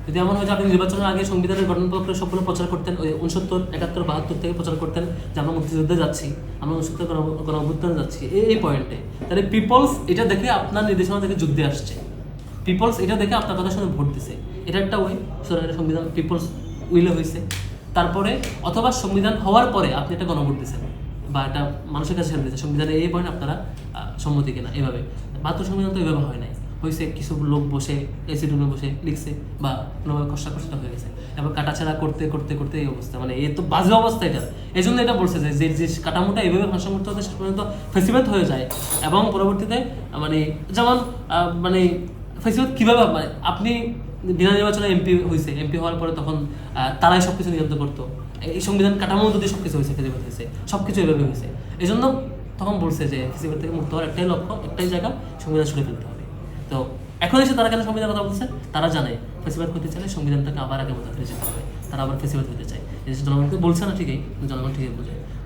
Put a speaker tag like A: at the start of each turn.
A: যদি এমন হয় যে আপনি নির্বাচনের আগে সংবিধানের গঠন প্রক্রিয়া সবগুলো প্রচার করতেন, ওই 69, 71, 72 থেকে প্রচার করতেন যে আমরা মুক্তিযুদ্ধে যাচ্ছি, আমরা 69 গণ-অভ্যুত্থানে যাচ্ছি, এই পয়েন্টে, তাহলে পিপলস এটা দেখে আপনার নির্দেশনা থেকে যুদ্ধে আসছে, পিপলস এটা দেখে আপনার কথা শুনে ভোট দিছে, এটা একটা ওয়ে। সুতরাং সংবিধান পিপলস উইলে হয়েছে। তারপরে অথবা সংবিধান হওয়ার পরে আপনি একটা গণভোট দিচ্ছেন বা এটা মানুষের কাছে ছেড়ে দিয়েছে, সংবিধানে এই পয়েন্ট আপনারা সম্মতি কিনা, এভাবে। 72 সংবিধান তো এইভাবে হয় নাই, হয়েছে কিছু লোক বসে এসি রুমে বসে লিখছে বা কোনোভাবে কষ্ট হয়ে গেছে, এবার কাটাছেড়া করতে করতে করতে এই অবস্থা, মানে এই তো বাজে অবস্থা এটা। এই জন্য এটা বলছে যে যে কাঠামোটা এইভাবে ভাষা করতে হতে শেষ পর্যন্ত ফেসিবাদ হয়ে যায় এবং পরবর্তীতে মানে যেমন মানে ফেসিবাদ কীভাবে, মানে আপনি বিনা নির্বাচনে এমপি হয়েছে, এমপি হওয়ার পরে তখন তারাই সব কিছু নিয়ন্ত্রণ করতো, এই সংবিধান কাঠামো যদি সব কিছু হয়েছে, ফেসিবাদ হয়েছে, সব কিছু এভাবে হয়েছে। এই জন্য তখন বলছে যে ফেসিবাদ থেকে মুক্ত হওয়ার একটাই লক্ষ্য, একটাই জায়গা, সংবিধান ছুড়ে ফেলতে হবে। তো এখন এসে তারা কেন সংবিধানের কথা বলছে? তারা জানে ফেসিবাদ হতে চাইলে সংবিধানটাকে আবার আগে মতো ফিরে যেতে হবে, তারা আবার ফেসিবাদ হতে চায়। এই জনগণকে বলছে না ঠিকই, জনগণ ঠিকই বোঝে।